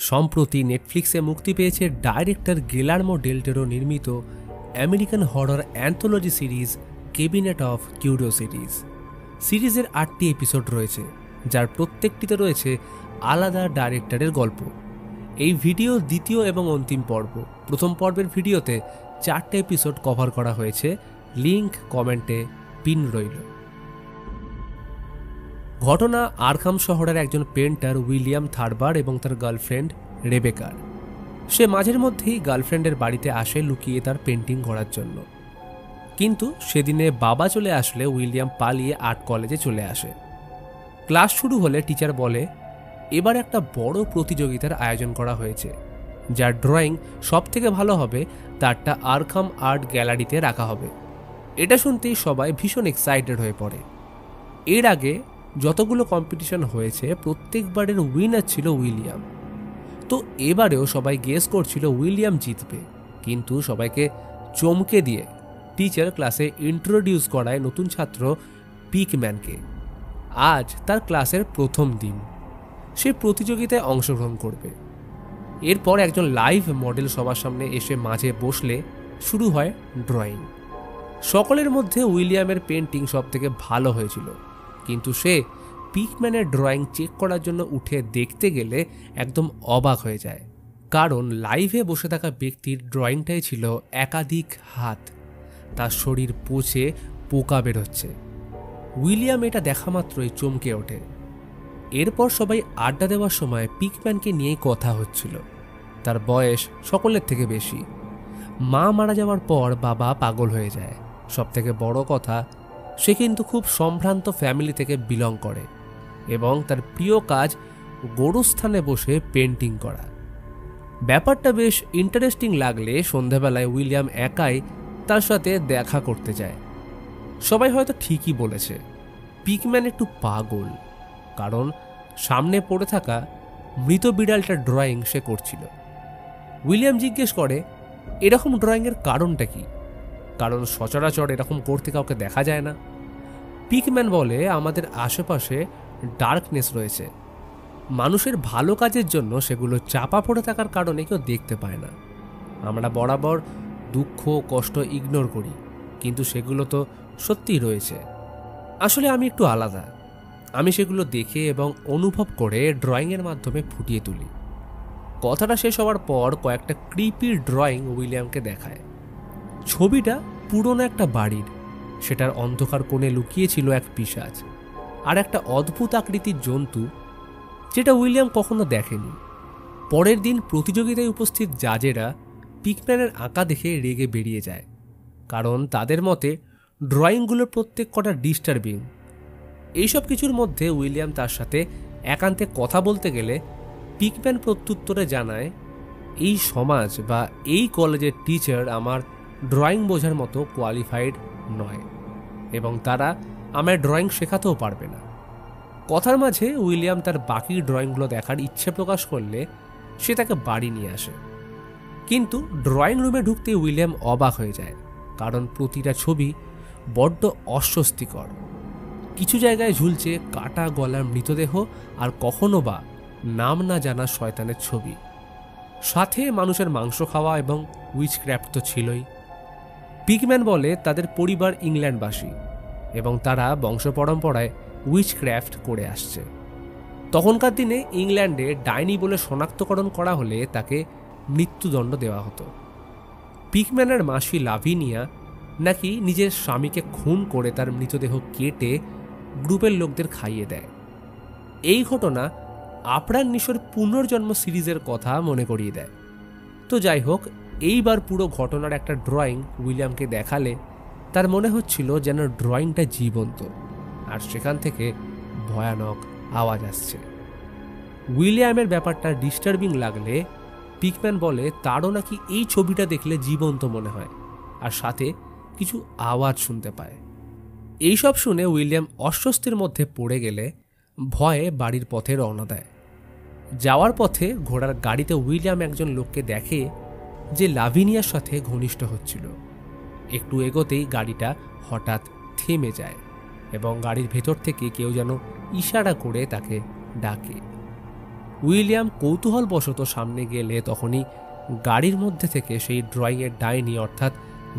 সম্প্রতি নেটফ্লিক্সে মুক্তি পেয়েছে ডাইরেক্টর গিলার্মো ডেল টোরো নির্মিত American horror anthology series cabinet of curiosities. সিরিজের 8টি এপিসোড রয়েছে, যার প্রত্যেকটিতে রয়েছে আলাদা ডাইরেক্টরের গল্প। এই ভিডিও দ্বিতীয় এবং অন্তিম পর্ব। প্রথম পর্বের ভিডিওতে 4টে এপিসোড কভার করা হয়েছে, লিংক কমেন্টে পিন রইল। ঘটনা আরখাম শহরের একজন পেন্টার উইলিয়াম থারবার এবং তার গার্লফ্রেন্ড রেবেকার। সে মাঝের মধ্যেই গার্লফ্রেন্ডের বাড়িতে আসে লুকিয়ে তার পেন্টিং করার জন্য, কিন্তু সেদিনে বাবা চলে আসলে উইলিয়াম পালিয়ে আর্ট কলেজে চলে আসে। ক্লাস শুরু হলে টিচার বলে এবার একটা বড় প্রতিযোগিতার আয়োজন করা হয়েছে, যার ড্রয়িং সব থেকে ভালো হবে তারটা আরখাম আর্ট গ্যালারিতে রাখা হবে। এটা শুনতেই সবাই ভীষণ এক্সাইটেড হয়ে পড়ে। এর আগে যতগুলো কম্পিটিশন হয়েছে প্রত্যেকবারের উইনার ছিল উইলিয়াম, তো এবারেও সবাই গেস করছিল উইলিয়াম জিতবে। কিন্তু সবাইকে চমকে দিয়ে টিচার ক্লাসে ইন্ট্রোডিউস করায় নতুন ছাত্র পিকম্যানকে। আজ তার ক্লাসের প্রথম দিন, সে প্রতিযোগিতায় অংশগ্রহণ করবে। এরপর একজন লাইভ মডেল সবার সামনে এসে মাঝে বসলে শুরু হয় ড্রয়িং। সকলের মধ্যে উইলিয়ামের পেন্টিং সব থেকে ভালো হয়েছিল, কিন্তু সে পিকম্যানের ড্রয়িং চেক করার জন্য উঠে দেখতে গেলে একদম অবাক হয়ে যায়, কারণ লাইভে বসে থাকা ব্যক্তির ড্রয়িংটাই ছিল একাধিক হাত, তার শরীর পচে পোকা বেরোচ্ছে। উইলিয়াম এটা দেখা মাত্রই চমকে ওঠে। এরপর সবাই আড্ডা দেওয়ার সময় পিকম্যানকে নিয়েই কথা হচ্ছিল। তার বয়স সকলের থেকে বেশি। মা মারা যাওয়ার পর বাবা পাগল হয়ে যায়। সবথেকে বড় কথা, সে কিন্তু খুব সম্ভ্রান্ত ফ্যামিলি থেকে বিলং করে এবং তার প্রিয় কাজ গোরস্থানে বসে পেন্টিং করা। ব্যাপারটা বেশ ইন্টারেস্টিং লাগলে সন্ধ্যাবেলায় উইলিয়াম একাই তার সাথে দেখা করতে যায়। সবাই হয়তো ঠিকই বলেছে, পিকম্যান একটু পাগল, কারণ সামনে পড়ে থাকা মৃত বিড়ালটার ড্রয়িং সে করছিল। উইলিয়াম জিজ্ঞেস করে এরকম ড্রয়িংয়ের কারণটা কি, কারণ সচরাচর এরকম করতে কাউকে দেখা যায় না। পিকম্যান বলে আমাদের আশেপাশে ডার্কনেস রয়েছে, মানুষের ভালো কাজের জন্য সেগুলো চাপা পড়ে থাকার কারণে কেউ দেখতে পায় না। আমরা বরাবর দুঃখ কষ্ট ইগনোর করি, কিন্তু সেগুলো তো সত্যিই রয়েছে। আসলে আমি একটু আলাদা, আমি সেগুলো দেখে এবং অনুভব করে ড্রয়িংয়ের মাধ্যমে ফুটিয়ে তুলি। কথাটা শেষ হওয়ার পর কয়েকটা ক্রিপি ড্রয়িং উইলিয়ামকে দেখায়। ছবিটা পুরনো একটা বাড়ির, সেটার অন্ধকার কোণে লুকিয়েছিল এক পিশাচ আর একটা অদ্ভুত আকৃতির জন্তু, যেটা উইলিয়াম কখনো দেখেনি। পরের দিন প্রতিযোগিতায় উপস্থিত জাজেরা পিকম্যানের আঁকা দেখে রেগে বেরিয়ে যায়, কারণ তাদের মতে ড্রয়িংগুলোর প্রত্যেক কটা ডিস্টার্বিং। এইসব কিছুর মধ্যে উইলিয়াম তার সাথে একান্তে কথা বলতে গেলে পিকম্যান প্রত্যুত্তরে জানায় এই সমাজ বা এই কলেজের টিচার আমার ড্রয়িং বোঝার মতো কোয়ালিফাইড নয় এবং তারা আমার ড্রয়িং শেখাতেও পারবে না। কথার মাঝে উইলিয়াম তার বাকি ড্রয়িংগুলো দেখার ইচ্ছে প্রকাশ করলে সে তাকে বাড়ি নিয়ে আসে, কিন্তু ড্রয়িং রুমে ঢুকতে উইলিয়াম অবাক হয়ে যায়, কারণ প্রতিটা ছবি বড্ড অস্বস্তিকর। কিছু জায়গায় ঝুলছে কাটা গলার মৃতদেহ আর কখনো বা নাম না জানা শয়তানের ছবি, সাথে মানুষের মাংস খাওয়া এবং উইচক্রাফট তো ছিলই। পিকম্যান বলে তাদের পরিবার ইংল্যান্ডবাসী এবং তারা বংশ পরম্পরায় উইচক্রাফট করে আসছে। তখনকার দিনে ইংল্যান্ডে ডাইনি বলে শনাক্তকরণ করা হলে তাকে মৃত্যুদণ্ড দেওয়া হতো। পিকম্যানের মাসি লাভিনিয়া নাকি নিজের স্বামীকে খুন করে তার মৃতদেহ কেটে গ্রুপের লোকদের খাইয়ে দেয়। এই ঘটনা আপ্রাণ নিশোর পুনর্জন্ম সিরিজের কথা মনে করিয়ে দেয়। তো যাই হোক, এইবার পুরো ঘটনার একটা ড্রয়িং উইলিয়ামকে দেখালে তার মনে হচ্ছিল যেন ড্রয়িংটা জীবন্ত, আর সেখান থেকে ভয়ানক আওয়াজ আসছে। উইলিয়ামের ব্যাপারটা ডিস্টার্বিং লাগলে পিকম্যান বলে তারও নাকি এই ছবিটা দেখলে জীবন্ত মনে হয় আর সাথে কিছু আওয়াজ শুনতে পায়। এইসব শুনে উইলিয়াম অস্বস্তির মধ্যে পড়ে গেলে ভয়ে বাড়ির পথে রওনা দেয়। যাওয়ার পথে ঘোড়ার গাড়িতে উইলিয়াম একজন লোককে দেখে যে লাভিনিয়ার সাথে ঘনিষ্ঠ হচ্ছিল। একটু এগোতেই গাড়িটা হঠাৎ থেমে যায় এবং গাড়ির ভেতর থেকে কেউ যেন ইশারা করে তাকে ডাকে। উইলিয়াম কৌতূহলবশত সামনে গেলে তখনই গাড়ির মধ্যে থেকে সেই ড্রয়িংয়ের ডাইনি অর্থাৎ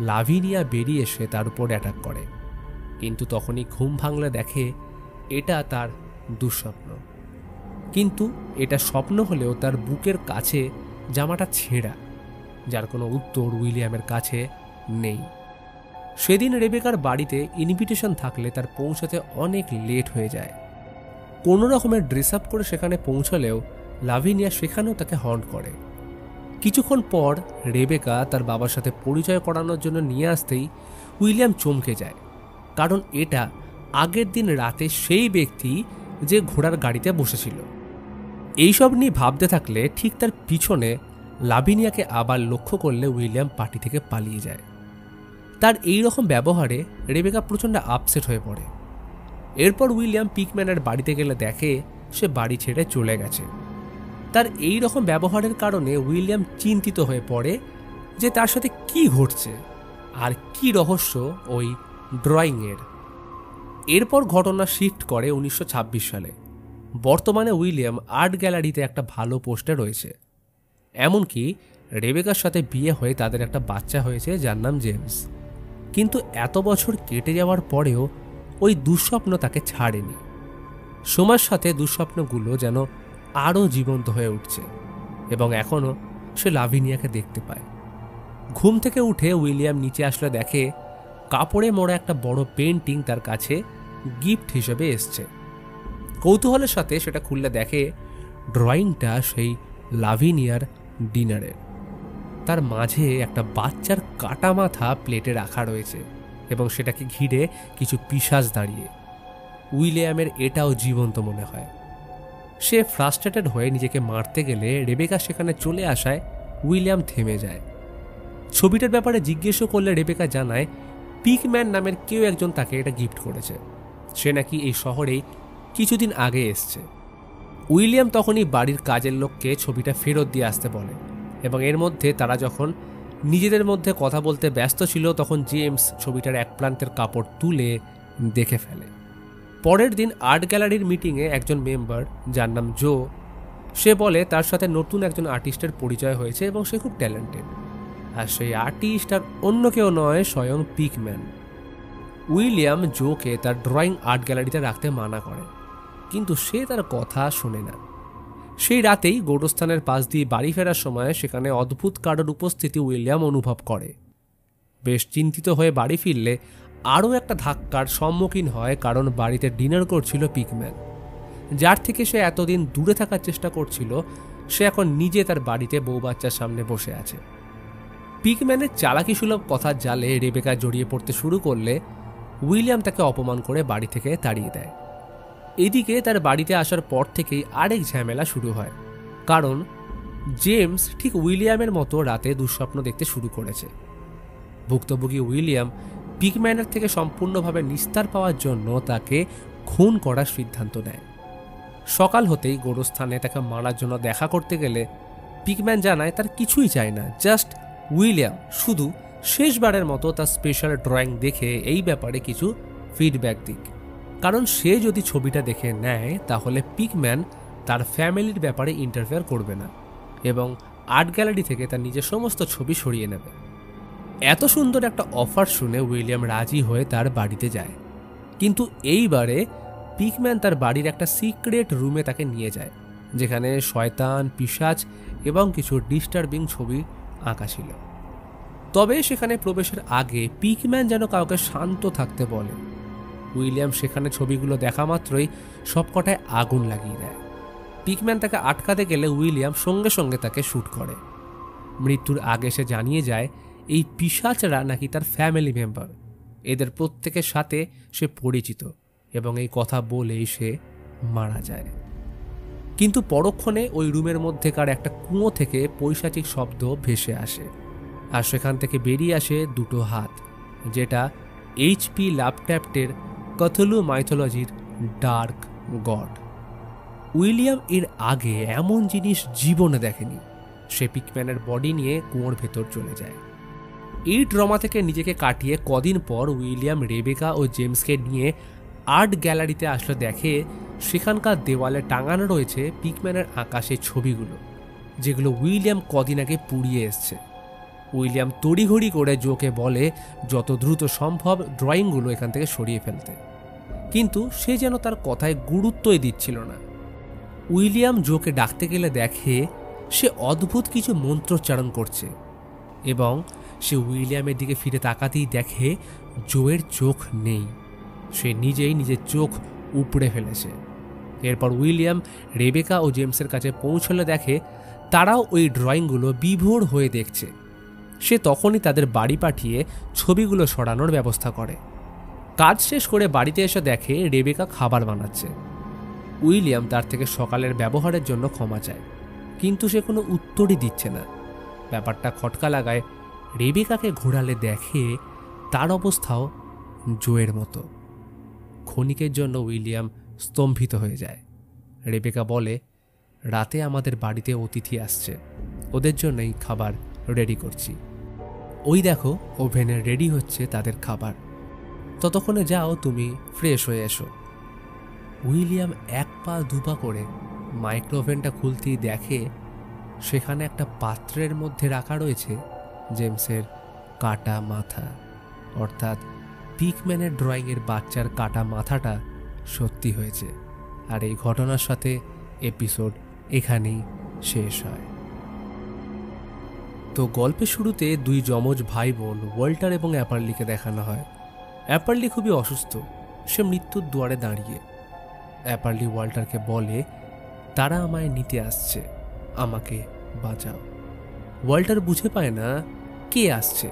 লাভিনিয়া বেরিয়ে এসে তার উপর অ্যাটাক করে। কিন্তু তখনই ঘুম ভাঙলে দেখে এটা তার দুঃস্বপ্ন। কিন্তু এটা স্বপ্ন হলেও তার বুকের কাছে জামাটা ছেঁড়া, যার কোনো উত্তর উইলিয়ামের কাছে নেই। সেদিন রেবেকার বাড়িতে ইনভিটেশন থাকলে তার পৌঁছাতে অনেক লেট হয়ে যায়। কোনো রকমের ড্রেস আপ করে সেখানে পৌঁছলেও লাভিনিয়া সেখানেও তাকে হন্ট করে। কিছুক্ষণ পর রেবেকা তার বাবার সাথে পরিচয় করানোর জন্য নিয়ে আসতেই উইলিয়াম চমকে যায়, কারণ এটা আগের দিন রাতে সেই ব্যক্তি যে ঘোড়ার গাড়িতে বসেছিল। এইসব নিয়ে ভাবতে থাকলে ঠিক তার পিছনে লাভিনিয়াকে আবার লক্ষ্য করলে উইলিয়াম পার্টি থেকে পালিয়ে যায়। তার এই রকম ব্যবহারে রেবেকা প্রচণ্ড আপসেট হয়ে পড়ে। এরপর উইলিয়াম পিকম্যানের বাড়িতে গেলে দেখে সে বাড়ি ছেড়ে চলে গেছে। তার এই রকম ব্যবহারের কারণে উইলিয়াম চিন্তিত হয়ে পড়ে যে তার সাথে কি ঘটছে আর কি রহস্য ওই ড্রয়িংয়ের। এরপর ঘটনা শিফট করে 1926 সালে। বর্তমানে উইলিয়াম আর্ট গ্যালারিতে একটা ভালো পোস্টে রয়েছে। এমনকি রেবেকার সাথে বিয়ে হয়ে তাদের একটা বাচ্চা হয়েছে যার নাম জেমস। কিন্তু এত বছর কেটে যাওয়ার পরেও ওই দুঃস্বপ্ন তাকে ছাড়েনি। সময়ের সাথে দুঃস্বপ্নগুলো যেন আরও জীবন্ত হয়ে উঠছে এবং এখনও সে লাভিনিয়াকে দেখতে পায়। ঘুম থেকে উঠে উইলিয়াম নিচে আসলে দেখে কাপড়ে মোড়া একটা বড় পেন্টিং তার কাছে গিফট হিসেবে এসছে। কৌতূহলের সাথে সেটা খুললে দেখে ড্রয়িংটা সেই লাভিনিয়ার ডিনারের। তার মাঝে একটা বাচ্চার কাটা মাথা প্লেটে রাখা রয়েছে এবং সেটাকে ঘিরে কিছু পিশাচ দাঁড়িয়ে। উইলিয়ামের এটাও জীবন্ত মনে হয়। সে ফ্রাস্ট্রেটেড হয়ে নিজেকে মারতে গেলে রেবেকা সেখানে চলে আসায় উইলিয়াম থেমে যায়। ছবিটার ব্যাপারে জিজ্ঞেসও করলে রেবেকা জানায় পিকম্যান নামের কেউ একজন তাকে এটা গিফট করেছে। সে নাকি এই শহরেই কিছুদিন আগে এসছে। উইলিয়াম তখনই বাড়ির কাজের লোককে ছবিটা ফেরত দিয়ে আসতে বলে এবং এর মধ্যে তারা যখন নিজেদের মধ্যে কথা বলতে ব্যস্ত ছিল তখন জেমস ছবিটার এক প্রান্তের কাপড় তুলে দেখে ফেলে। পরের দিন আর্ট গ্যালারির মিটিংয়ে একজন মেম্বার যার নাম জো, সে বলে তার সাথে নতুন একজন আর্টিস্টের পরিচয় হয়েছে এবং সে খুব ট্যালেন্টেড, আর সেই আর্টিস্ট আর অন্য কেউ নয়, স্বয়ং পিকম্যান। উইলিয়াম জোকে তার ড্রয়িং আর্ট গ্যালারিতে রাখতে মানা করে, কিন্তু সে তার কথা শোনে না। সেই রাতেই গোরস্থানের পাশ দিয়ে বাড়ি ফেরার সময় সেখানে অদ্ভুত কারোর উপস্থিতি উইলিয়াম অনুভব করে। বেশ চিন্তিত হয়ে বাড়ি ফিরলে আরও একটা ধাক্কার সম্মুখীন হয়, কারণ বাড়িতে ডিনার করছিল পিকম্যান, যার থেকে সে এতদিন দূরে থাকার চেষ্টা করছিল। সে এখন নিজে তার বাড়িতে বউ বাচ্চার সামনে বসে আছে। পিকম্যানের চালাকি সুলভ কথার জালে রেবেকা জড়িয়ে পড়তে শুরু করলে উইলিয়াম তাকে অপমান করে বাড়ি থেকে তাড়িয়ে দেয়। এদিকে তার বাড়িতে আসার পর থেকেই আরেক ঝামেলা শুরু হয়, কারণ জেমস ঠিক উইলিয়ামের মতো রাতে দুঃস্বপ্ন দেখতে শুরু করেছে। ভুক্তভোগী উইলিয়াম পিকম্যানের থেকে সম্পূর্ণভাবে নিস্তার পাওয়ার জন্য তাকে খুন করার সিদ্ধান্ত নেয়। সকাল হতেই গোরস্থানে তাকে মারার জন্য দেখা করতে গেলে পিকম্যান জানায় তার কিছুই চায় না, জাস্ট উইলিয়াম শুধু শেষবারের মতো তার স্পেশাল ড্রয়িং দেখে এই ব্যাপারে কিছু ফিডব্যাক দিক, কারণ সে যদি ছবিটা দেখে নেয় তাহলে পিকম্যান তার ফ্যামিলির ব্যাপারে ইন্টারফেয়ার করবে না এবং আর্ট গ্যালারি থেকে তার নিজের সমস্ত ছবি সরিয়ে নেবে। এত সুন্দর একটা অফার শুনে উইলিয়াম রাজি হয়ে তার বাড়িতে যায়, কিন্তু এইবারে পিকম্যান তার বাড়ির একটা সিক্রেট রুমে তাকে নিয়ে যায়, যেখানে শয়তান, পিশাচ এবং কিছু ডিস্টার্বিং ছবি আঁকা ছিল। তবে সেখানে প্রবেশের আগে পিকম্যান যেন কাউকে শান্ত থাকতে বলে। উইলিয়াম সেখানে ছবিগুলো দেখা মাত্রই সবকটায় আগুন লাগিয়ে দেয়। পিকম্যান তাকে আটকাতে গেলে উইলিয়াম সঙ্গে সঙ্গে তাকে শ্যুট করে। মৃত্যুর আগে সে জানিয়ে যায় এই পিশাচরা নাকি তার ফ্যামিলি মেম্বার, এদের প্রত্যেকের সাথে সে পরিচিত এবং এই কথা বলেই সে মারা যায়। কিন্তু পরক্ষণে ওই রুমের মধ্যেকার একটা কুঁয়ো থেকে পৈশাচিক শব্দ ভেসে আসে, আর সেখান থেকে বেরিয়ে আসে দুটো হাত, যেটা এইচপি লাভক্রাফটের ক্থুলু মাইথোলজির ডার্ক গড। উইলিয়াম এর আগে এমন জিনিস জীবনে দেখেনি। সে পিকম্যানের বডি নিয়ে কুয়োর ভেতর চলে যায়। এই ট্রমা থেকে নিজেকে কাটিয়ে কদিন পর উইলিয়াম রেবেকা ও জেমসকে নিয়ে আর্ট গ্যালারিতে আসলে দেখে সেখানকার দেওয়ালে টাঙানো রয়েছে পিকম্যানের আকাশের ছবিগুলো, যেগুলো উইলিয়াম কদিন আগে পুড়িয়ে এসছে। উইলিয়াম তড়িঘড়ি করে জোকে বলে যত দ্রুত সম্ভব ড্রয়িংগুলো এখান থেকে সরিয়ে ফেলতে, কিন্তু সে যেন তার কথায় গুরুত্বই দিচ্ছিল না। উইলিয়াম জোকে ডাকতে গেলে দেখে সে অদ্ভুত কিছু মন্ত্রোচ্চারণ করছে, এবং সে উইলিয়ামের দিকে ফিরে তাকাতেই দেখে জোয়ের চোখ নেই। সে নিজেই নিজের চোখ উপড়ে ফেলেছে। এরপর উইলিয়াম রেবেকা ও জেমসের কাছে পৌঁছলে দেখে তারাও ওই ড্রয়িংগুলো বিভোর হয়ে দেখছে। সে তখনই তাদের বাড়ি পাঠিয়ে ছবিগুলো সরানোর ব্যবস্থা করে। কাজ শেষ করে বাড়িতে এসে দেখে রেবেকা খাবার বানাচ্ছে। উইলিয়াম তার থেকে সকালের ব্যবহারের জন্য ক্ষমা চায়, কিন্তু সে কোনো উত্তরই দিচ্ছে না। ব্যাপারটা খটকা লাগায় রেবেকাকে ঘোরালে দেখে তার অবস্থাও জোয়ের মতো। ক্ষণিকের জন্য উইলিয়াম স্তম্ভিত হয়ে যায়। রেবেকা বলে, রাতে আমাদের বাড়িতে অতিথি আসছে, ওদের জন্যই খাবার রেডি করছি। ওই দেখো ওভেনে রেডি হচ্ছে তাদের খাবার, ততক্ষণে যাও তুমি ফ্রেশ হয়ে এসো। উইলিয়াম এক পা দুপা করে মাইক্রোওভেনটা খুলতেই দেখে সেখানে একটা পাত্রের মধ্যে রাখা রয়েছে জেমসের কাটা মাথা, অর্থাৎ পিকম্যানের ড্রয়িংয়ের বাচ্চার কাটা মাথাটা সত্যি হয়েছে। আর এই ঘটনার সাথে এপিসোড এখানেই শেষ হয়। তো গল্পের শুরুতে দুই যমজ ভাই বোন ওয়াল্টার এবং অ্যাপারলিকে দেখানো হয়। অ্যাপারলি খুবই অসুস্থ, সে মৃত্যুর দুয়ারে দাঁড়িয়ে। অ্যাপারলি ওয়াল্টারকে বলে, তারা আমায় নিতে আসছে, আমাকে বাঁচাও। ওয়াল্টার বুঝে পায় না কে আসছে,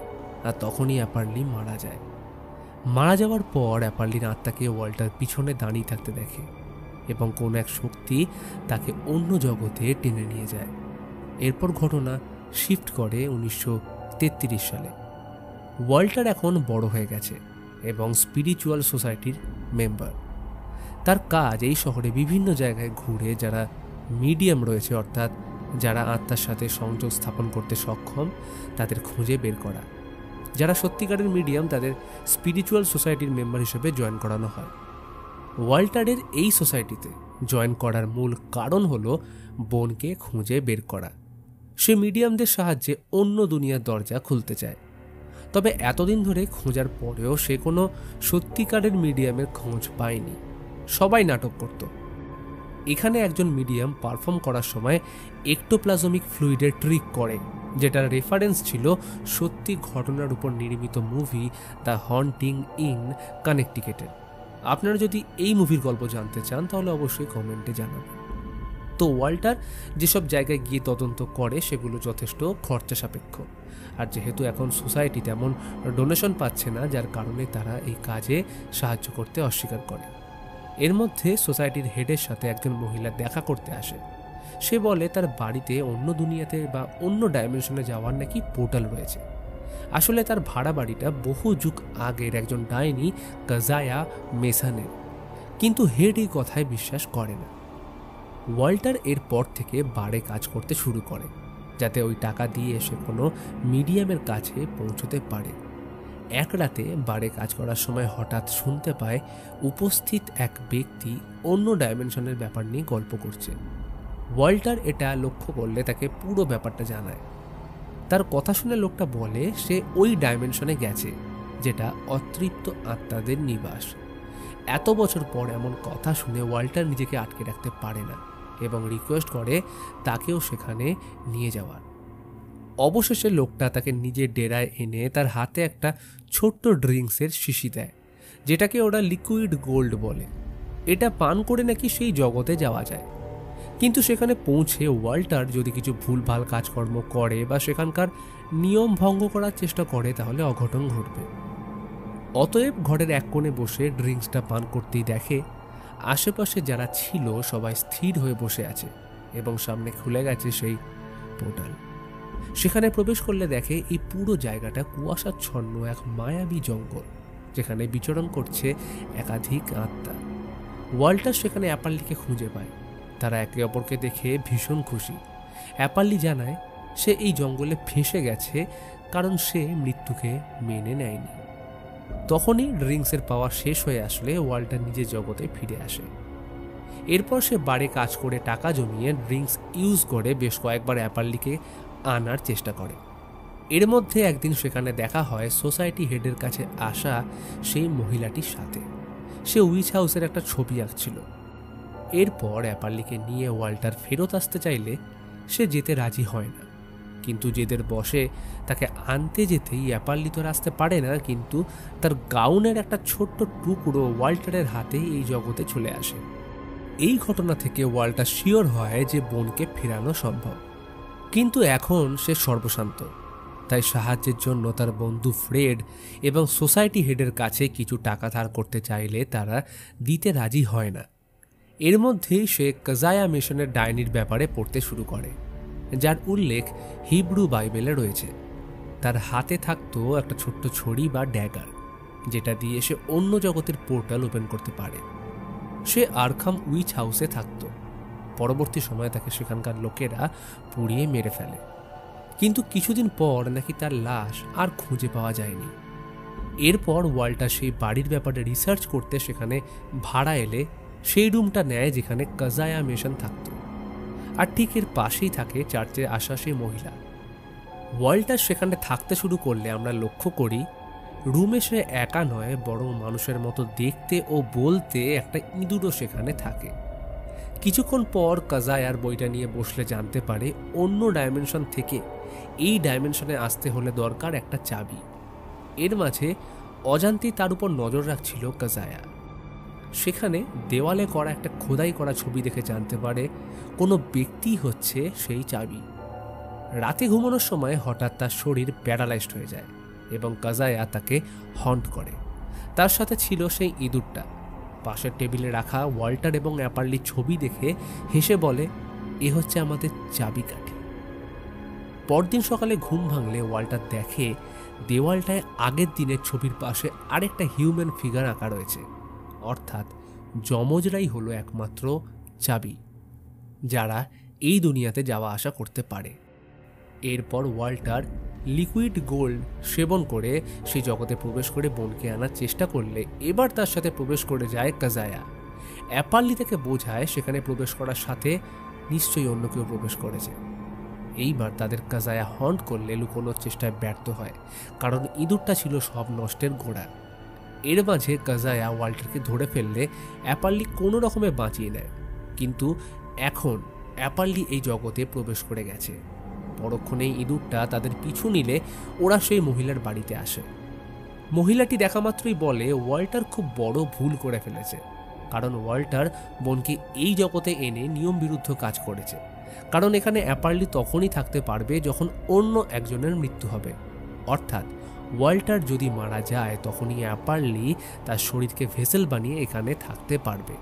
আর তখনই অ্যাপারলি মারা যায়। মারা যাওয়ার পর অ্যাপারলির আত্মাকে ওয়াল্টার পিছনে দাঁড়িয়ে থাকতে দেখে, এবং কোন এক শক্তি তাকে অন্য জগতে টেনে নিয়ে যায়। এরপর ঘটনা শিফট করে 1933 সালে। ওয়াল্টার এখন বড় হয়ে গেছে এবং স্পিরিচুয়াল সোসাইটির মেম্বার। তার কাজ এই শহরে বিভিন্ন জায়গায় ঘুরে যারা মিডিয়াম রয়েছে, অর্থাৎ যারা আত্মার সাথে সংযোগ স্থাপন করতে সক্ষম, তাদের খুঁজে বের করা। যারা সত্যিকারের মিডিয়াম তাদের স্পিরিচুয়াল সোসাইটির মেম্বার হিসেবে জয়েন করানো হয়। ওয়াল্টারের এই সোসাইটিতে জয়েন করার মূল কারণ হলো বোনকে খুঁজে বের করা। সে মিডিয়ামদের সাহায্যে অন্য দুনিয়ার দরজা খুলতে চায়। তবে এতদিন ধরে খোঁজার পরেও সে কোনো সত্যিকারের মিডিয়ামের খোঁজ পায়নি, সবাই নাটক করত। এখানে একজন মিডিয়াম পারফর্ম করার সময় একটোপ্লাজমিক ফ্লুইডের ট্রিক করে, যেটার রেফারেন্স ছিল সত্যি ঘটনার উপর নির্মিত মুভি দ্য হন্টিং ইন কানেকটিকেটের। আপনারা যদি এই মুভির গল্প জানতে চান তাহলে অবশ্যই কমেন্টে জানাবেন। তো ওয়াল্টার যেসব জায়গায় গিয়ে তদন্ত করে সেগুলো যথেষ্ট খরচা সাপেক্ষ, আর যেহেতু এখন সোসাইটি তেমন ডোনেশন পাচ্ছে না, যার কারণে তারা এই কাজে সাহায্য করতে অস্বীকার করে। এর মধ্যে সোসাইটির হেডের সাথে একজন মহিলা দেখা করতে আসে। সে বলে তার বাড়িতে অন্য দুনিয়াতে বা অন্য ডাইমেনশনে যাওয়ার নাকি পোর্টাল রয়েছে। আসলে তার ভাড়া বাড়িটা বহু যুগ আগের একজন ডাইনি কাজায়া মেসানের, কিন্তু হেড এই কথায় বিশ্বাস করে না। ওয়াল্টার এরপর থেকে বারে কাজ করতে শুরু করে, যাতে ওই টাকা দিয়ে সে কোনো মিডিয়ামের কাছে পৌঁছতে পারে। এক রাতে বারে কাজ করার সময় হঠাৎ শুনতে পায় উপস্থিত এক ব্যক্তি অন্য ডাইমেনশনের ব্যাপার নিয়ে গল্প করছে। ওয়াল্টার এটা লক্ষ্য করলে তাকে পুরো ব্যাপারটা জানায়। তার কথা শুনে লোকটা বলে সে ওই ডাইমেনশনে গেছে, যেটা অতৃপ্ত আত্মাদের নিবাস। এত বছর পর এমন কথা শুনে ওয়াল্টার নিজেকে আটকে রাখতে পারে না এবং রিকোয়েস্ট করে তাকেও সেখানে নিয়ে যাওয়ার। অবশেষে লোকটা তাকে নিজের ডেরায় এনে তার হাতে একটা ছোট্ট ড্রিঙ্কসের শিশি দেয়, যেটাকে ওরা লিকুইড গোল্ড বলে। এটা পান করে নাকি সেই জগতে যাওয়া যায়, কিন্তু সেখানে পৌঁছে ওয়াল্টার যদি কিছু ভুলভাল কাজকর্ম করে বা সেখানকার নিয়ম ভঙ্গ করার চেষ্টা করে তাহলে অঘটন ঘটবে। অতএব ঘরের এক কোণে বসে ড্রিঙ্কসটা পান করতেই দেখে আশেপাশে যারা ছিল সবাই স্থির হয়ে বসে আছে এবং সামনে খুলে গেছে সেই পোর্টাল। সেখানে প্রবেশ করলে দেখে এই পুরো জায়গাটা কুয়াশাচ্ছন্ন এক মায়াবী জঙ্গল, যেখানে বিচরণ করছে একাধিক আত্মা। ওয়াল্টার সেখানে অ্যাপারলিকে খুঁজে পায়। তারা একে অপরকে দেখে ভীষণ খুশি। অ্যাপারলি জানায় সে এই জঙ্গলে ফেঁসে গেছে কারণ সে মৃত্যুকে মেনে নেয়নি। তখনই ড্রিঙ্কসের পাওয়ার শেষ হয়ে আসলে ওয়াল্টার নিজের জগতে ফিরে আসে। এরপর সে বারে কাজ করে টাকা জমিয়ে ড্রিঙ্কস ইউজ করে বেশ কয়েকবার অ্যাপারলিকে আনার চেষ্টা করে। এর মধ্যে একদিন সেখানে দেখা হয় সোসাইটি হেডের কাছে আসা সেই মহিলাটির সাথে। সে উইচ হাউসের একটা ছবি আঁকছিল। এরপর অ্যাপারলিকে নিয়ে ওয়াল্টার ফেরত আসতে চাইলে সে যেতে রাজি হয় না, কিন্তু জেদের বসে তাকে আনতে যেতেই অ্যাপারলি তো আসতে পারে না, কিন্তু তার গাউনের একটা ছোট্ট টুকরো ওয়াল্টারের হাতে এই জগতে চলে আসে। এই ঘটনা থেকে ওয়াল্টার শিওর হয় যে বোনকে ফেরানো সম্ভব, কিন্তু এখন সে সর্বশান্ত। তাই সাহায্যের জন্য তার বন্ধু ফ্রেড এবং সোসাইটি হেডের কাছে কিছু টাকা ধার করতে চাইলে তারা দিতে রাজি হয় না। এর মধ্যেই সে কাজায়া মিশনের ডাইনির ব্যাপারে পড়তে শুরু করে, যার উল্লেখ হিব্রু বাইবেলে রয়েছে। তার হাতে থাকতো একটা ছোট্ট ছড়ি বা ড্যাগার, যেটা দিয়ে সে অন্য জগতের পোর্টাল ওপেন করতে পারে। সে আরখাম উইচ হাউসে থাকতো। পরবর্তী সময়ে তাকে সেখানকার লোকেরা পুড়িয়ে মেরে ফেলে, কিন্তু কিছুদিন পর নাকি তার লাশ আর খুঁজে পাওয়া যায়নি। এরপর ওয়াল্টার সেই বাড়ির ব্যাপারে রিসার্চ করতে সেখানে ভাড়া এলে সেই রুমটা নেয় যেখানে কাজায়া মিশন থাকত, আর ঠিক এর পাশেই থাকে চার্চে আসা সেই মহিলা। ওয়াল্টার সেখানে থাকতে শুরু করলে আমরা লক্ষ্য করি রুমে সে একা নয়, বরং মানুষের মতো দেখতে ও বলতে একটা ইঁদুরও সেখানে থাকে। কিছুক্ষণ পর কাজায়ার বইটা নিয়ে বসলে জানতে পারে অন্য ডাইমেনশন থেকে এই ডাইমেনশনে আসতে হলে দরকার একটা চাবি। এর মাঝে অজান্তেই তার উপর নজর রাখছিল কাজায়া। সেখানে দেওয়ালে করা একটা খোদাই করা ছবি দেখে জানতে পারে কোনো ব্যক্তি হচ্ছে সেই চাবি। রাতে ঘুমানোর সময় হঠাৎ তার শরীর প্যারালাইজড হয়ে যায় এবং কাজায়া তাকে হন্ট করে। তার সাথে ছিল সেই ইঁদুরটা। পাশের টেবিলে রাখা ওয়াল্টার এবং অ্যাপারলির ছবি দেখে হেসে বলে, এ হচ্ছে আমাদের চাবিকাঠি। পরদিন সকালে ঘুম ভাঙলে ওয়াল্টার দেখে দেওয়ালটায় আগের দিনের ছবির পাশে আরেকটা হিউম্যান ফিগার আঁকা রয়েছে, অর্থাৎ যমজরাই হলো একমাত্র চাবি যারা এই দুনিয়াতে যাওয়া আসা করতে পারে। এরপর ওয়াল্টার লিকুইড গোল্ড সেবন করে সেই জগতে প্রবেশ করে বোনকে আনার চেষ্টা করলে এবার তার সাথে প্রবেশ করে যায় কাজায়া। অ্যাপারলি তাকে বোঝায় সেখানে প্রবেশ করার সাথে নিশ্চয়ই অন্য কেউ প্রবেশ করেছে। এইবার তাদের কাজায়া হন্ট করলে লুকোনোর চেষ্টায় ব্যর্থ হয়, কারণ ইঁদুরটা ছিল সব নষ্টের গোড়া। এর মাঝে কাজায়া ওয়াল্টারকে ধরে ফেললে অ্যাপারলি কোনো রকমে বাঁচিয়ে নেয়, কিন্তু এখন অ্যাপারলি এই জগতে প্রবেশ করে গেছে। পরক্ষণেই ইঁদুরটা তাদের পিছু নিলে ওরা সেই মহিলার বাড়িতে আসে। মহিলাটি দেখা মাত্রই বলে ওয়াল্টার খুব বড় ভুল করে ফেলেছে, কারণ ওয়াল্টার বোনকে এই জগতে এনে নিয়ম বিরুদ্ধ কাজ করেছে। কারণ এখানে অ্যাপারলি তখনই থাকতে পারবে যখন অন্য একজনের মৃত্যু হবে, অর্থাৎ ওয়াল্টার যদি মারা যায় তখনই অ্যাপারলি তার শরীরকে ভেসেল বানিয়ে এখানে থাকতে পারবে।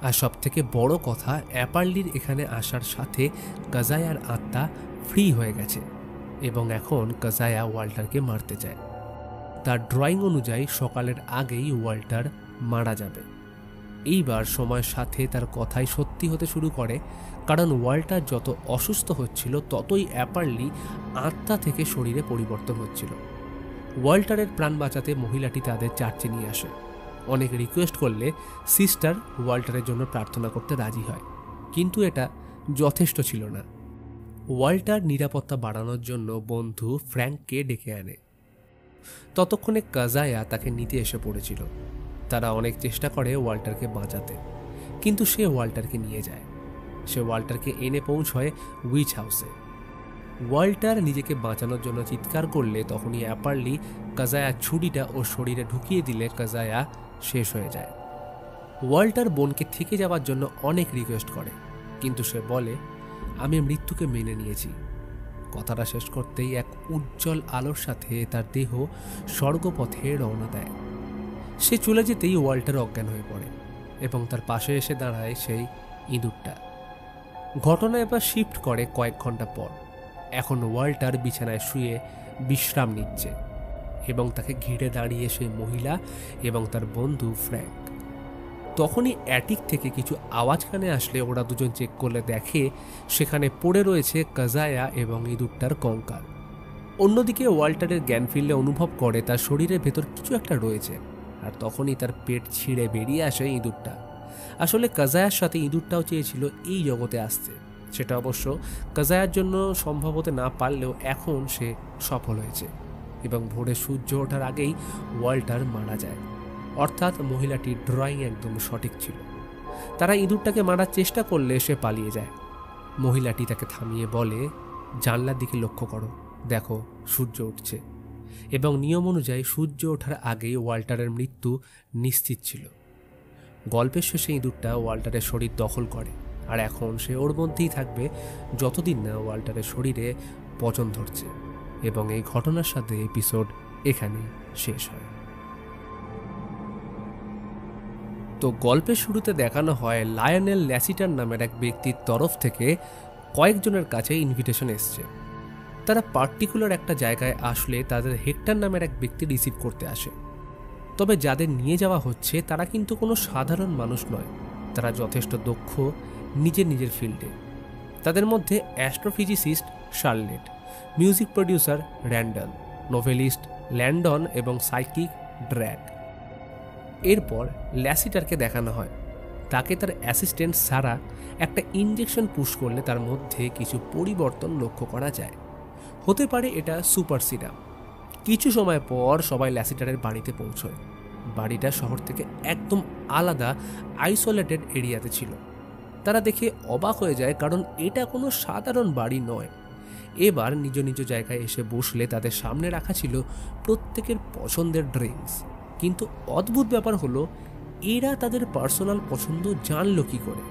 আর সবথেকে বড় কথা, অ্যাপারলির এখানে আসার সাথে কাজায়ার আত্মা ফ্রি হয়ে গেছে এবং এখন কাজায়া ওয়াল্টারকে মারতে চায়। তার ড্রয়িং অনুযায়ী সকালের আগেই ওয়াল্টার মারা যাবে। এইবার সময়ের সাথে তার কথাই সত্যি হতে শুরু করে, কারণ ওয়াল্টার যত অসুস্থ হচ্ছিল ততই অ্যাপারলি আত্মা থেকে শরীরে পরিবর্তন হচ্ছিল। ওয়াল্টারের প্রাণ বাঁচাতে মহিলাটি তাদের চার্চে নিয়ে আসে। অনেক রিকোয়েস্ট করলে সিস্টার ওয়াল্টারের জন্য প্রার্থনা করতে রাজি হয়, কিন্তু এটা যথেষ্ট ছিল না। ওয়াল্টার নিরাপত্তা বাড়ানোর জন্য বন্ধু ফ্র্যাঙ্ককে ডেকে আনে। ততক্ষণে কাজায়া তাকে নিতে এসে পড়েছিল। তারা অনেক চেষ্টা করে ওয়াল্টারকে বাঁচাতে, কিন্তু সে ওয়াল্টারকে নিয়ে যায়। সে ওয়াল্টারকে এনে পৌঁছয় উইচ হাউসে। ওয়াল্টার নিজেকে বাঁচানোর জন্য চিৎকার করলে তখনই অ্যাপারলি কাজায়া ছুরিটা ওর শরীরে ঢুকিয়ে দিলে কাজায়া শেষ হয়ে যায়। ওয়াল্টার বোনকে থেকে যাওয়ার জন্য অনেক রিকোয়েস্ট করে, কিন্তু সে বলে, আমি মৃত্যুকে মেনে নিয়েছি। কথাটা শেষ করতেই এক উজ্জ্বল আলোর সাথে তার দেহ স্বর্গপথে রওনা দেয়। সে চলে যেতেই ওয়াল্টার অজ্ঞান হয়ে পড়ে এবং তার পাশে এসে দাঁড়ায় সেই ইঁদুরটা। ঘটনা এবার শিফট করে কয়েক ঘন্টা পর। এখন ওয়াল্টার বিছানায় শুয়ে বিশ্রাম নিচ্ছে এবং তাকে ঘিরে দাঁড়িয়ে সেই মহিলা এবং তার বন্ধু ফ্র্যাঙ্ক। তখনই অ্যাটিক থেকে কিছু আওয়াজ কানে আসলে ওরা দুজন চেক করলে দেখে সেখানে পড়ে রয়েছে কাজায়া এবং ইঁদুরটার কঙ্কাল। অন্যদিকে ওয়াল্টারের জ্ঞান ফিরলে অনুভব করে তার শরীরের ভেতর কিছু একটা রয়েছে, আর তখনই তার পেট ছিঁড়ে বেরিয়ে আসে ইঁদুরটা আসলে কাজায়ার সাথে ইঁদুরটাও চেয়েছিল এই জগতে আসতে। সেটা অবশ্য কাজায়ার জন্য সম্ভব হতে না পারলেও এখন সে সফল হয়েছে এবং ভোরে সূর্য ওঠার আগেই ওয়াল্টার মারা যায়। অর্থাৎ মহিলাটির ড্রয়িং একদম সঠিক ছিল। তারা ইঁদুরটাকে মারার চেষ্টা করলে সে পালিয়ে যায়। মহিলাটি তাকে থামিয়ে বলে, জানলার দিকে লক্ষ্য করো, দেখো সূর্য উঠছে। এবং নিয়ম অনুযায়ী সূর্য ওঠার আগেই ওয়াল্টারের মৃত্যু নিশ্চিত ছিল। গল্পের শেষে ইঁদুরটা ওয়াল্টারের শরীর দখল করে, আর এখন সে ওর মধ্যেই থাকবে যতদিন না ওয়াল্টারের শরীরে পচন ধরছে। এবং এই ঘটনার সাথে এপিসোড এখানে শেষ হয়। তো গল্পের শুরুতে দেখানো হয় লায়নেল ল্যাসিটার নামের এক ব্যক্তির তরফ থেকে কয়েকজনের কাছে ইনভিটেশন এসছে। তারা পার্টিকুলার একটা জায়গায় আসলে তাদের হেক্টর নামের এক ব্যক্তি রিসিভ করতে আসে। তবে যাদের নিয়ে যাওয়া হচ্ছে তারা কিন্তু কোনো সাধারণ মানুষ নয়, তারা যথেষ্ট দক্ষ নিজের ফিল্ডে। তাদের মধ্যে astrophysicist Charlotte, music producer Randall, novelist Landon এবং সাইকিক ড্র্যাগ। এরপর ল্যাসিটারকে দেখানো হয়। তাকে তার অ্যাসিস্ট্যান্ট সারা একটা ইনজেকশন পুশ করলে তার মধ্যে কিছু পরিবর্তন লক্ষ্য করা যায়। হতে পারে এটা সুপার সিরাম। কিছু সময় পর সবাই ল্যাসিটারের বাড়িতে পৌঁছয়। বাড়িটা শহর থেকে একদম আলাদা আইসোলেটেড এরিয়াতে ছিল। তারা দেখে অবাক হয়ে যায়, কারণ এটা কোনো সাধারণ বাড়ি নয়। এবার নিজ জায়গায় এসে বসলে তাদের সামনে রাখা ছিল প্রত্যেকের পছন্দের ড্রিঙ্কস। কিন্তু অদ্ভুত ব্যাপার হলো, এরা তাদের পার্সোনাল পছন্দ জানলো কি করে?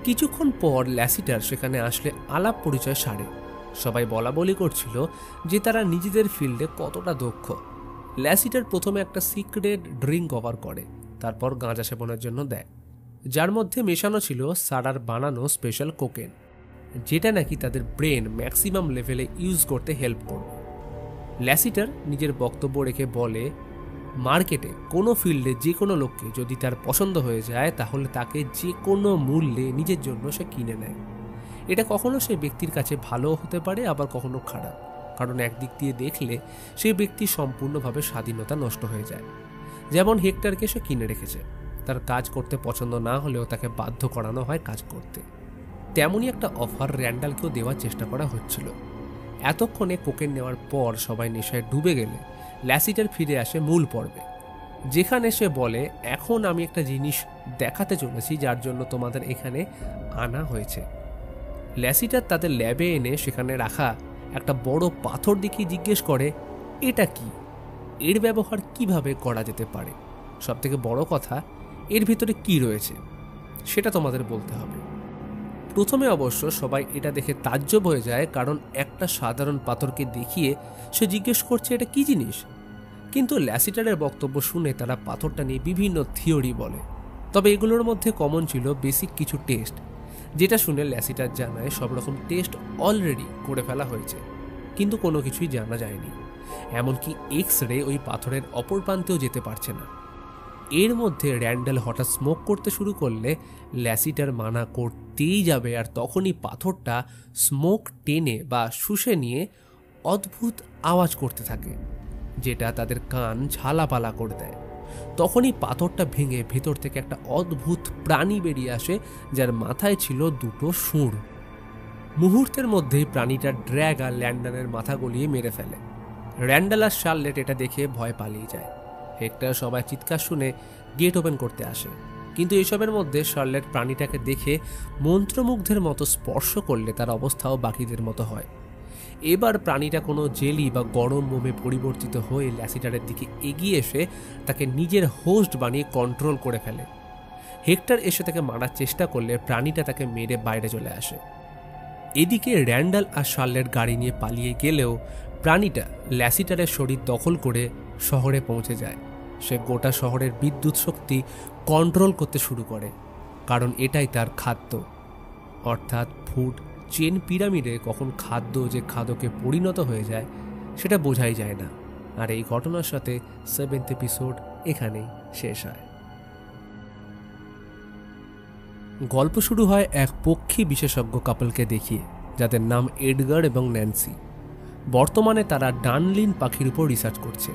কিছুক্ষণ পর ল্যাসিটার সেখানে আসলে আলাপ পরিচয় সারে। সবাই বলা বলি করছিল যে তারা নিজেদের ফিল্ডে কতটা দক্ষ। ল্যাসিটার প্রথমে একটা সিক্রেট ড্রিঙ্ক অফার করে, তারপর গাঁজা সেবনের জন্য দেয়, যার মধ্যে মেশানো ছিল সারার বানানো স্পেশাল কোকেন, যেটা নাকি তাদের ব্রেন ম্যাক্সিমাম লেভেলে ইউজ করতে হেল্প করবে। ল্যাসিটার নিজের বক্তব্য রেখে বলে, মার্কেটে কোনো ফিল্ডে যে কোনো লোককে যদি তার পছন্দ হয়ে যায় তাহলে তাকে যে কোনো মূল্যে নিজের জন্য সে কিনে নেয়। এটা কখনো সেই ব্যক্তির কাছে ভালো হতে পারে, আবার কখনো খারাপ, কারণ একদিক দিয়ে দেখলে সেই ব্যক্তির সম্পূর্ণভাবে স্বাধীনতা নষ্ট হয়ে যায়। যেমন হেক্টরকে সে কিনে রেখেছে, তার কাজ করতে পছন্দ না হলেও তাকে বাধ্য করানো হয় কাজ করতে। তেমনই একটা অফার র্যান্ডালকেও দেওয়ার চেষ্টা করা হচ্ছিল। এতক্ষণে কোকেন নেওয়ার পর সবাই নেশায় ডুবে গেলে ল্যাসিটার ফিরে আসে মূল পর্বে, যেখানে সে বলে, এখন আমি একটা জিনিস দেখাতে চলেছি যার জন্য তোমাদের এখানে আনা হয়েছে। ল্যাসিটার তাদের ল্যাবে এনে সেখানে রাখা একটা বড় পাথর দেখিয়ে জিজ্ঞেস করে, এটা কি, এর ব্যবহার কিভাবে করা যেতে পারে, সবথেকে বড় কথা এর ভিতরে কি রয়েছে সেটা তোমাদের বলতে হবে। প্রথমে অবশ্য সবাই এটা দেখে তাজ্জব হয়ে যায়, কারণ একটা সাধারণ পাথরকে দেখিয়ে সে জিজ্ঞেস করছে এটা কি জিনিস। কিন্তু ল্যাসিটারের বক্তব্য শুনে তারা পাথরটা নিয়ে বিভিন্ন থিওরি বলে। তবে এগুলোর মধ্যে কমন ছিল বেসিক কিছু টেস্ট, যেটা শুনে ল্যাসিটার জানায় সব রকম টেস্ট অলরেডি করে ফেলা হয়েছে, কিন্তু কোনো কিছুই জানা যায়নি। এমনকি এক্স রে ওই পাথরের অপর প্রান্তেও যেতে পারছে না। এর মধ্যে র্যান্ডাল হঠাৎ স্মোক করতে শুরু করলে ল্যাসিটার মানা করতেই যাবে, আর তখনই পাথরটা স্মোক টেনে বা শুষে নিয়ে অদ্ভুত আওয়াজ করতে থাকে, যেটা তাদের কান ঝালাপালা করে দেয়। তখনই পাথরটা ভেঙে ভেতর থেকে একটা অদ্ভুত প্রাণী বেরিয়ে আসে, যার মাথায় ছিল দুটো শুঁড়। মুহূর্তের মধ্যেই প্রাণীটা ড্র্যাগ আর ল্যান্ডনের মাথা গলিয়ে মেরে ফেলে। র্যান্ডাল আর শার্লেট এটা দেখে ভয় পালিয়ে যায়। হেক্টর সবাই চিৎকার শুনে গেট ওপেন করতে আসে, কিন্তু এসবের মধ্যে শার্লেট প্রাণীটাকে দেখে মন্ত্রমুগ্ধের মতো স্পর্শ করলে তার অবস্থাও বাকিদের মতো হয়। এবার প্রাণীটা কোনো জেলি বা গরম মোমে পরিবর্তিত হয়ে ল্যাসিটারের দিকে এগিয়ে এসে তাকে নিজের হোস্ট বানিয়ে কন্ট্রোল করে ফেলে। হেক্টর এসে তাকে মারার চেষ্টা করলে প্রাণীটা তাকে মেরে বাইরে চলে আসে। এদিকে র্যান্ডাল আর শার্লেট গাড়ি নিয়ে পালিয়ে গেলেও প্রাণীটা ল্যাসিটারের শরীর দখল করে শহরে পৌঁছে যায়। সে গোটা শহরের বিদ্যুৎ শক্তি কন্ট্রোল করতে শুরু করে, কারণ এটাই তার খাদ্য। অর্থাৎ ফুড চেন পিরামিডে কখন খাদ্য যে খাদ্যকে পরিণত হয়ে যায় সেটা বোঝাই যায় না। আর এই ঘটনার সাথে 7th এপিসোড এখানেই শেষ হয়। গল্প শুরু হয় এক পক্ষী বিশেষজ্ঞ কাপলকে দেখিয়ে, যাদের নাম এডগার এবং ন্যান্সি। বর্তমানে তারা ডানলিন পাখির উপর রিসার্চ করছে।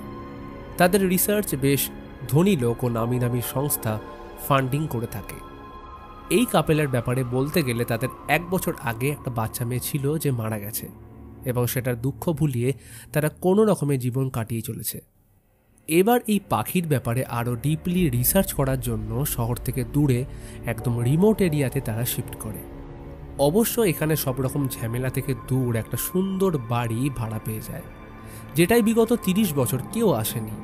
তাদের রিসার্চ বেশ ধনী লোক ও নামি নামি সংস্থা ফান্ডিং করে থাকে। এই কাপেলের ব্যাপারে বলতে গেলে তাদের 1 বছর আগে একটা বাচ্চা মেয়ে ছিল যে মারা গেছে, এবং সেটার দুঃখ ভুলিয়ে তারা কোনো রকমে জীবন কাটিয়ে চলেছে। এবার এই পাখির ব্যাপারে আরও ডিপলি রিসার্চ করার জন্য শহর থেকে দূরে একদম রিমোট এরিয়াতে তারা শিফট করে। অবশ্য এখানে সব রকম ঝামেলা থেকে দূর একটা সুন্দর বাড়ি ভাড়া পেয়ে যায়, যেটাই বিগত 30 বছর কেউ আসেনি।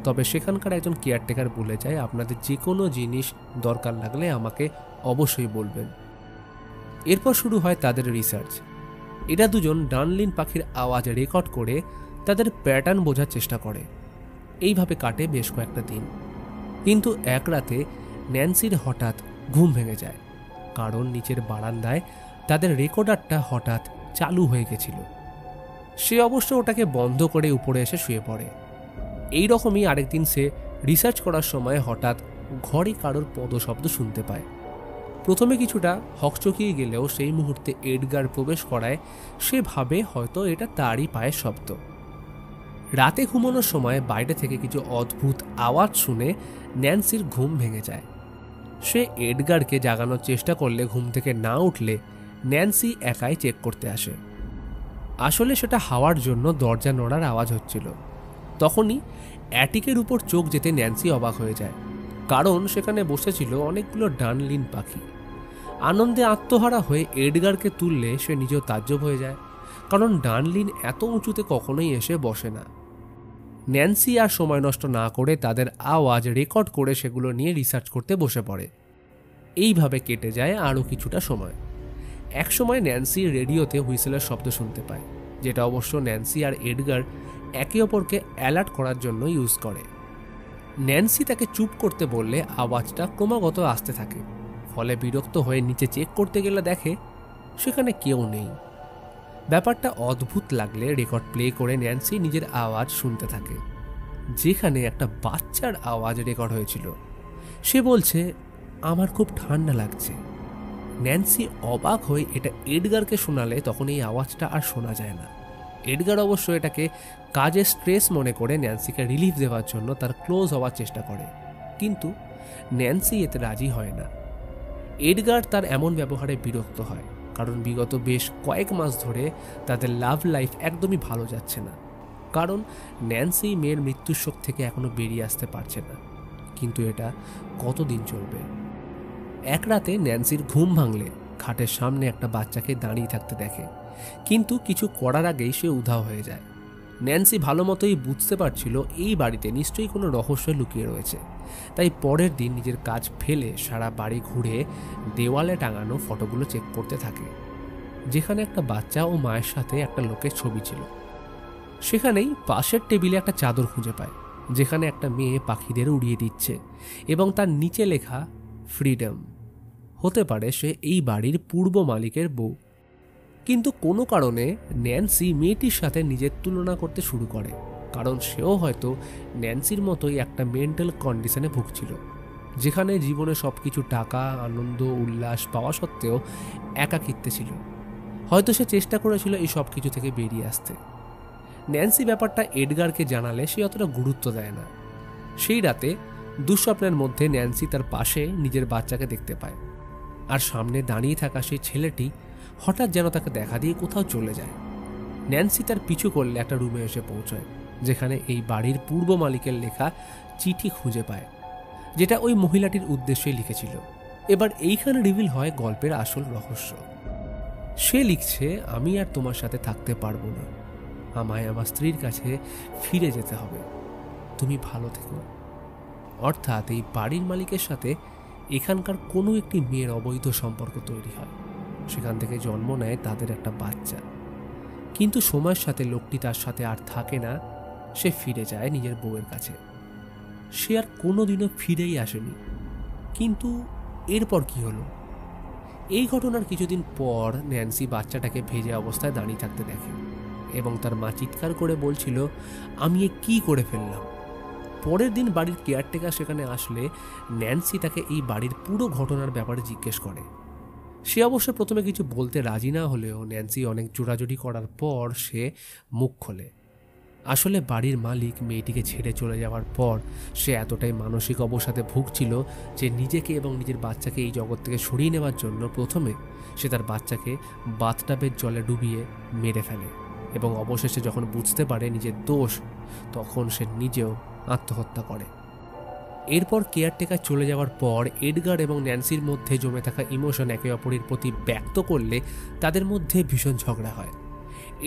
তবে সেখানকার একজন কেয়ারটেকার বলে যায়, আপনাদের যে কোনো জিনিস দরকার লাগলে আমাকে অবশ্যই বলবেন। এরপর শুরু হয় তাদের রিসার্চ। এরা দুজন ডানলিন পাখির আওয়াজ রেকর্ড করে তাদের প্যাটার্ন বোঝার চেষ্টা করে। এইভাবে কাটে বেশ কয়েকটা দিন। কিন্তু এক রাতে ন্যান্সির হঠাৎ ঘুম ভেঙে যায়, কারণ নিচের বারান্দায় তাদের রেকর্ডারটা হঠাৎ চালু হয়ে গেছিল। সে অবশ্য ওটাকে বন্ধ করে উপরে এসে শুয়ে পড়ে। এই রকমই আরেকদিন সে রিসার্চ করার সময় হঠাৎ ঘরে কারোর পদশব্দ শুনতে পায়। প্রথমে কিছুটা হকচকিয়ে গেলেও সেই মুহূর্তে এডগার প্রবেশ করায় সে ভাবে হয়তো এটা তারই পায়ের শব্দ। রাতে ঘুমানোর সময় বাইরে থেকে কিছু অদ্ভুত আওয়াজ শুনে ন্যান্সির ঘুম ভেঙে যায়। সে এডগারকে জাগানোর চেষ্টা করলে ঘুম থেকে না উঠলে ন্যান্সি একাই চেক করতে আসে। আসলে সেটা হাওয়ার জন্য দরজা নড়ার আওয়াজ হচ্ছিল। তখনই অ্যাটিকের উপর চোখ যেতে ন্যান্সি অবাক হয়ে যায়, কারণ সেখানে বসেছিল অনেকগুলো ডানলিন পাখি। আনন্দে আত্মহারা হয়ে এডগারকে তুললে সে নিজেও তাজ্জব হয়ে যায়, কারণ ডানলিন এত উঁচুতে কখনোই এসে বসে না। ন্যান্সি আর সময় নষ্ট না করে তাদের আওয়াজ রেকর্ড করে সেগুলো নিয়ে রিসার্চ করতে বসে পড়ে। এইভাবে কেটে যায় আরও কিছুটা সময়। একসময় ন্যান্সি রেডিওতে হুইসেলের শব্দ শুনতে পায়, যেটা অবশ্য ন্যান্সি আর এডগার একে অপরকে অ্যালার্ট করার জন্য ইউজ করে। ন্যান্সি তাকে চুপ করতে বললে আওয়াজটা ক্রমাগত আসতে থাকে। ফলে বিরক্ত হয়ে নিচে চেক করতে গেলে দেখে সেখানে কেউ নেই। ব্যাপারটা অদ্ভুত লাগলে রেকর্ড প্লে করে ন্যান্সি নিজের আওয়াজ শুনতে থাকে, যেখানে একটা বাচ্চার আওয়াজ রেকর্ড হয়েছিল। সে বলছে, আমার খুব ঠান্ডা লাগছে। ন্যান্সি অবাক হয়ে এটা এডগারকে শোনালে তখন এই আওয়াজটা আর শোনা যায় না। এডগার অবশ্য এটাকে কাজের স্ট্রেস মনে করে ন্যান্সিকে রিলিফ দেওয়ার জন্য তার ক্লোজ হওয়ার চেষ্টা করে, কিন্তু ন্যান্সি এতে রাজি হয় না। এডগার তার এমন ব্যবহারে বিরক্ত হয়, কারণ বিগত বেশ কয়েক মাস ধরে তাদের লাভ লাইফ একদমই ভালো যাচ্ছে না, কারণ ন্যান্সি মেয়ের মৃত্যুর শোক থেকে এখনো বেরিয়ে আসতে পারছে না। কিন্তু এটা কতদিন চলবে? এক রাতে ন্যান্সির ঘুম ভাঙলে খাটের সামনে একটা বাচ্চাকে দাঁড়িয়ে থাকতে দেখে, কিন্তু কিছু করার আগেই সে উধাও হয়ে যায়। ন্যান্সি ভালো মতোই বুঝতে পারছিল এই বাড়িতে নিশ্চয়ই কোনো রহস্য লুকিয়ে রয়েছে, তাই পরের দিন নিজের কাজ ফেলে সারা বাড়ি ঘুরে দেওয়ালে টাঙানো ফটোগুলো চেক করতে থাকে, যেখানে একটা বাচ্চা ও মায়ের সাথে একটা লোকের ছবি ছিল। সেখানেই পাশের টেবিলে একটা চাদর খুঁজে পায়, যেখানে একটা মেয়ে পাখিদের উড়িয়ে দিচ্ছে এবং তার নিচে লেখা ফ্রিডম। হতে পারে সে এই বাড়ির পূর্ব মালিকের বউ। কিন্তু কোনো কারণে ন্যান্সি মেয়েটির সাথে নিজের তুলনা করতে শুরু করে, কারণ সেও হয়তো ন্যান্সির মতোই একটা মেন্টাল কন্ডিশনে ভুগছিল, যেখানে জীবনে সব কিছু টাকা, আনন্দ, উল্লাস পাওয়া সত্ত্বেও একাকিত্বে ছিল। হয়তো সে চেষ্টা করেছিল এই সব কিছু থেকে বেরিয়ে আসতে। ন্যান্সি ব্যাপারটা এডগারকে জানালে সে অতটা গুরুত্ব দেয় না। সেই রাতে দুঃস্বপ্নের মধ্যে ন্যান্সি তার পাশে নিজের বাচ্চাকে দেখতে পায়, আর সামনে দাঁড়িয়ে থাকা সেই ছেলেটি হঠাৎ যেন তাকে দেখা দিয়ে কোথাও চলে যায়। ন্যান্সি তার পিছু করলে একটা রুমে এসে পৌঁছায়, যেখানে এই বাড়ির পূর্ব মালিকের লেখা চিঠি খুঁজে পায়, যেটা ওই মহিলাটির উদ্দেশ্যে লিখেছিল। এবার এইখানে রিভিল হয় গল্পের আসল রহস্য। সে লিখছে, আমি আর তোমার সাথে থাকতে পারবো না, আমায় আমার স্ত্রীর কাছে ফিরে যেতে হবে, তুমি ভালো থেকো। অর্থাৎ এই বাড়ির মালিকের সাথে এখানকার কোনো একটি মেয়ের অবৈধ সম্পর্ক তৈরি হয়, সেখান থেকে জন্ম নেয় তাদের একটা বাচ্চা। কিন্তু সময়ের সাথে লোকটি তার সাথে আর থাকে না, সে ফিরে যায় নিজের বউয়ের কাছে। সে আর কোনোদিনও ফিরেই আসেনি। কিন্তু এরপর কি হলো? এই ঘটনার কিছুদিন পর ন্যান্সি বাচ্চাটাকে ভেজে অবস্থায় দাঁড়িয়ে থাকতে দেখে, এবং তার মা চিৎকার করে বলছিল, আমি এ কী করে ফেললাম। পরের দিন বাড়ির কেয়ারটেকার সেখানে আসলে ন্যান্সি তাকে এই বাড়ির পুরো ঘটনার ব্যাপারে জিজ্ঞেস করে। সে অবশ্য প্রথমে কিছু বলতে রাজি না হলেও ন্যান্সি অনেক জোরাজুরি করার পর সে মুখ খোলে। আসলে বাড়ির মালিক মেয়েটিকে ছেড়ে চলে যাওয়ার পর সে এতটাই মানসিক অবসাদে ভুগছিল যে নিজেকে এবং নিজের বাচ্চাকে এই জগৎ থেকে সরিয়ে নেওয়ার জন্য প্রথমে সে তার বাচ্চাকে বাথটাবের জলে ডুবিয়ে মেরে ফেলে এবং অবশেষে যখন বুঝতে পারে নিজের দোষ তখন সে নিজেও আত্মহত্যা করে। এরপর কেয়ারটেকার চলে যাওয়ার পর এডগার এবং ন্যান্সির মধ্যে জমে থাকা ইমোশন একে অপরের প্রতি ব্যক্ত করলে তাদের মধ্যে ভীষণ ঝগড়া হয়।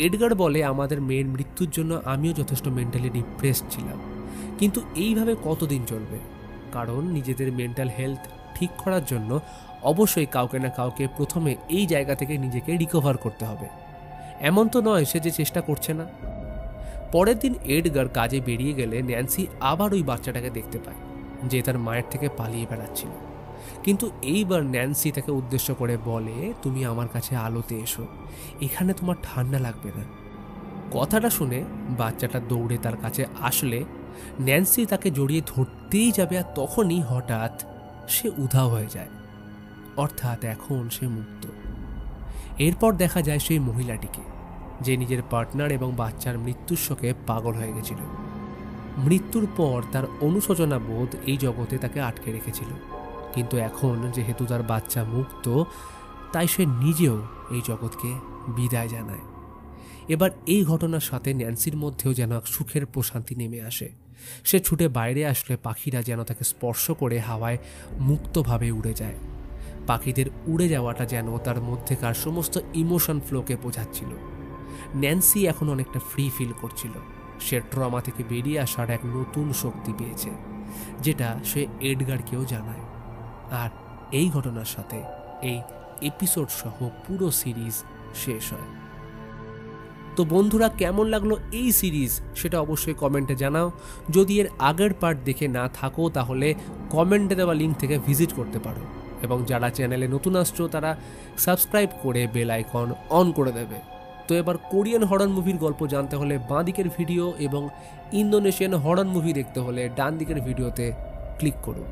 এডগার বলে, আমাদের মেয়ের মৃত্যুর জন্য আমিও যথেষ্ট মেন্টালি ডিপ্রেসড ছিলাম, কিন্তু এইভাবে কতদিন চলবে? কারণ নিজেদের মেন্টাল হেলথ ঠিক করার জন্য অবশ্যই কাউকে না কাউকে প্রথমে এই জায়গা থেকে নিজেকে রিকভার করতে হবে। এমন তো নয় সে যে চেষ্টা করছে না। পরের দিন এডগার কাজে বেরিয়ে গেলে ন্যান্সি আবার ওই বাচ্চাটাকে দেখতে পায় যে তার মায়ের থেকে পালিয়ে বেড়াচ্ছিল। কিন্তু এইবার ন্যান্সি তাকে উদ্দেশ্য করে বলে, তুমি আমার কাছে আলোতে এসো, এখানে তোমার ঠান্ডা লাগবে না। কথাটা শুনে বাচ্চাটা দৌড়ে তার কাছে আসলে ন্যান্সি তাকে জড়িয়ে ধরতেই যাবে, আর তখনই হঠাৎ সে উধাও হয়ে যায়। অর্থাৎ এখন সে মুক্ত। এরপর দেখা যায় সেই মহিলাটিকে, যে নিজের পার্টনার এবং বাচ্চার মৃত্যুর শোকে পাগল হয়ে গেছিল। মৃত্যুর পর তার অনুশোচনা বোধ এই জগতে তাকে আটকে রেখেছিল, কিন্তু এখন যেহেতু তার বাচ্চা মুক্ত তাই সে নিজেও এই জগৎকে বিদায় জানায়। এবার এই ঘটনার সাথে ন্যান্সির মধ্যেও যেন এক সুখের প্রশান্তি নেমে আসে। সে ছুটে বাইরে আসলে পাখিরা যেন তাকে স্পর্শ করে হাওয়ায় মুক্তভাবে উড়ে যায়। পাখিদের উড়ে যাওয়াটা যেন তার মধ্যেকার সমস্ত ইমোশন ফ্লোকে বোঝাচ্ছিল। ন্যান্সি এখন অনেকটা ফ্রি ফিল করছিল। সে ট্রমা থেকে বেরিয়ে আসার এক নতুন শক্তি পেয়েছে, যেটা সে এডগারকেও জানায়। আর এই ঘটনার সাথে এই এপিসোড সহ পুরো সিরিজ শেষ হয়। তো বন্ধুরা, কেমন লাগলো এই সিরিজ সেটা অবশ্যই কমেন্টে জানাও। যদি এর আগের পার্ট দেখে না থাকো তাহলে কমেন্টে দেওয়া লিঙ্ক থেকে ভিজিট করতে পারো, এবং যারা চ্যানেলে নতুন আসছো তারা সাবস্ক্রাইব করে বেল আইকন অন করে দেবে। তো এবার কোরিয়ান হরর মুভির গল্প জানতে হলে বাঁ দিকের ভিডিও এবং ইন্দোনেশিয়ান হরর মুভি দেখতে হলে ডান দিকের ভিডিওতে ক্লিক করুন।